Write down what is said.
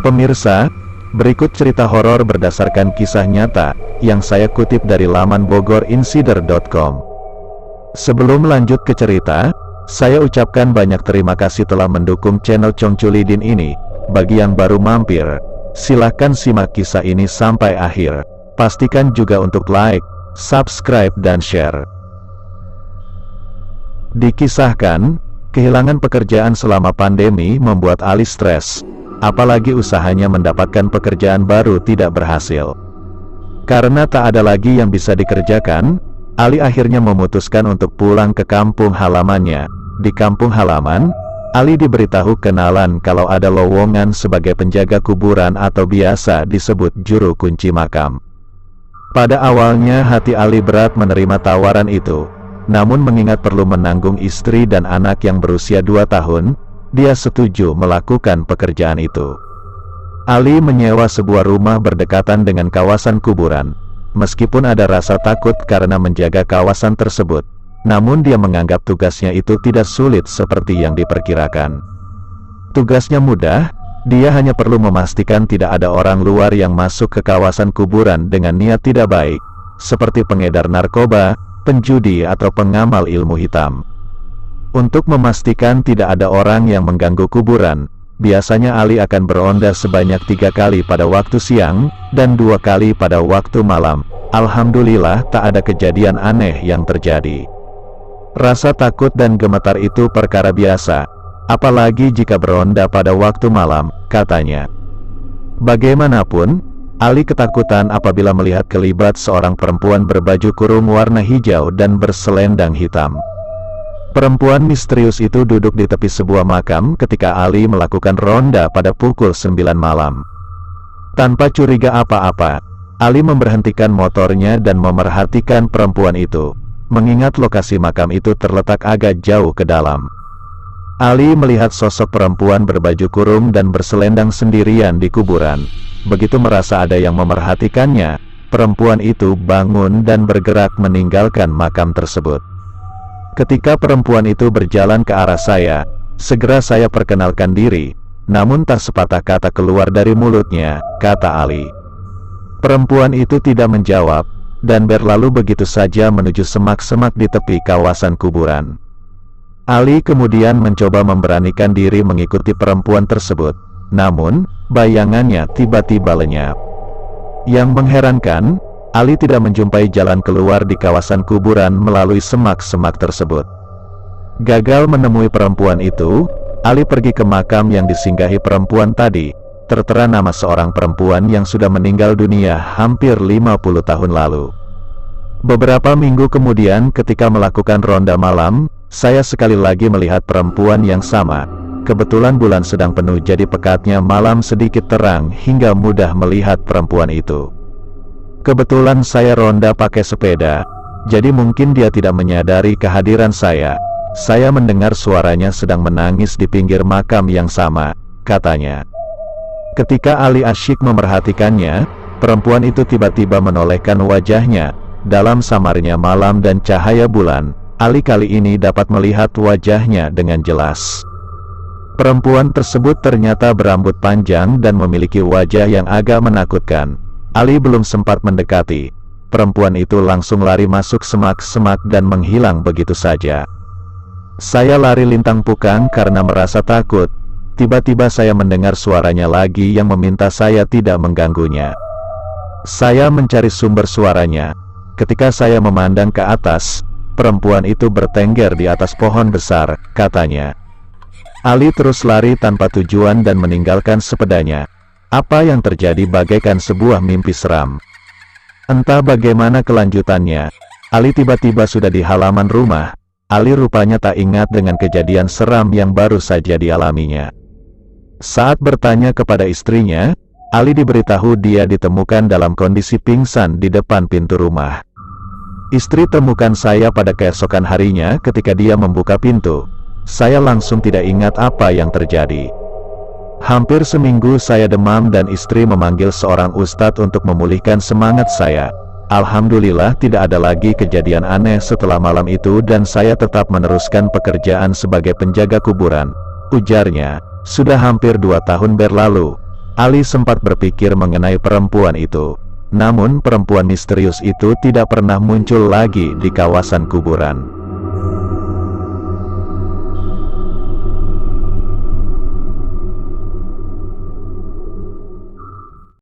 Pemirsa, berikut cerita horor berdasarkan kisah nyata yang saya kutip dari laman bogorinsider.com. Sebelum lanjut ke cerita, saya ucapkan banyak terima kasih telah mendukung channel Congculidin ini. Bagi yang baru mampir, silahkan simak kisah ini sampai akhir. Pastikan juga untuk like, subscribe dan share. Dikisahkan, kehilangan pekerjaan selama pandemi membuat Ali stres. Apalagi usahanya mendapatkan pekerjaan baru tidak berhasil. Karena tak ada lagi yang bisa dikerjakan, Ali akhirnya memutuskan untuk pulang ke kampung halamannya. Di kampung halaman, Ali diberitahu kenalan kalau ada lowongan sebagai penjaga kuburan atau biasa disebut juru kunci makam. Pada awalnya hati Ali berat menerima tawaran itu, namun mengingat perlu menanggung istri dan anak yang berusia 2 tahun, dia setuju melakukan pekerjaan itu. Ali menyewa sebuah rumah berdekatan dengan kawasan kuburan. Meskipun ada rasa takut karena menjaga kawasan tersebut, namun dia menganggap tugasnya itu tidak sulit seperti yang diperkirakan. Tugasnya mudah, dia hanya perlu memastikan tidak ada orang luar yang masuk ke kawasan kuburan dengan niat tidak baik, seperti pengedar narkoba, penjudi atau pengamal ilmu hitam. Untuk memastikan tidak ada orang yang mengganggu kuburan, biasanya Ali akan beronda sebanyak 3 kali pada waktu siang, dan 2 kali pada waktu malam. Alhamdulillah tak ada kejadian aneh yang terjadi. Rasa takut dan gemetar itu perkara biasa, apalagi jika beronda pada waktu malam, katanya. Bagaimanapun, Ali ketakutan apabila melihat kelibat seorang perempuan berbaju kurung warna hijau dan berselendang hitam. Perempuan misterius itu duduk di tepi sebuah makam ketika Ali melakukan ronda pada pukul 9 malam. Tanpa curiga apa-apa, Ali memberhentikan motornya dan memerhatikan perempuan itu, mengingat lokasi makam itu terletak agak jauh ke dalam. Ali melihat sosok perempuan berbaju kurung dan berselendang sendirian di kuburan. Begitu merasa ada yang memerhatikannya, perempuan itu bangun dan bergerak meninggalkan makam tersebut. Ketika perempuan itu berjalan ke arah saya, segera saya perkenalkan diri, namun tak sepatah kata keluar dari mulutnya, kata Ali. Perempuan itu tidak menjawab, dan berlalu begitu saja menuju semak-semak di tepi kawasan kuburan. Ali kemudian mencoba memberanikan diri mengikuti perempuan tersebut, namun, bayangannya tiba-tiba lenyap. Yang mengherankan, Ali tidak menjumpai jalan keluar di kawasan kuburan melalui semak-semak tersebut. Gagal menemui perempuan itu, Ali pergi ke makam yang disinggahi perempuan tadi. Tertera nama seorang perempuan yang sudah meninggal dunia hampir 50 tahun lalu. Beberapa minggu kemudian ketika melakukan ronda malam, saya sekali lagi melihat perempuan yang sama. Kebetulan bulan sedang penuh jadi pekatnya malam sedikit terang hingga mudah melihat perempuan itu. Kebetulan saya ronda pakai sepeda, jadi mungkin dia tidak menyadari kehadiran saya. Saya mendengar suaranya sedang menangis di pinggir makam yang sama, katanya. Ketika Ali asyik memerhatikannya, perempuan itu tiba-tiba menolehkan wajahnya. Dalam samarnya malam dan cahaya bulan, Ali kali ini dapat melihat wajahnya dengan jelas. Perempuan tersebut ternyata berambut panjang dan memiliki wajah yang agak menakutkan. Ali belum sempat mendekati, perempuan itu langsung lari masuk semak-semak dan menghilang begitu saja. Saya lari lintang-pukang karena merasa takut. Tiba-tiba saya mendengar suaranya lagi yang meminta saya tidak mengganggunya. Saya mencari sumber suaranya. Ketika saya memandang ke atas, perempuan itu bertengger di atas pohon besar, katanya. Ali terus lari tanpa tujuan dan meninggalkan sepedanya. Apa yang terjadi bagaikan sebuah mimpi seram. Entah bagaimana kelanjutannya, Ali tiba-tiba sudah di halaman rumah. Ali rupanya tak ingat dengan kejadian seram yang baru saja dialaminya. Saat bertanya kepada istrinya, Ali diberitahu dia ditemukan dalam kondisi pingsan di depan pintu rumah. Istri temukan saya pada keesokan harinya ketika dia membuka pintu. Saya langsung tidak ingat apa yang terjadi. Hampir seminggu saya demam dan istri memanggil seorang ustadz untuk memulihkan semangat saya. Alhamdulillah tidak ada lagi kejadian aneh setelah malam itu dan saya tetap meneruskan pekerjaan sebagai penjaga kuburan. Ujarnya, sudah hampir 2 tahun berlalu. Ali sempat berpikir mengenai perempuan itu. Namun perempuan misterius itu tidak pernah muncul lagi di kawasan kuburan.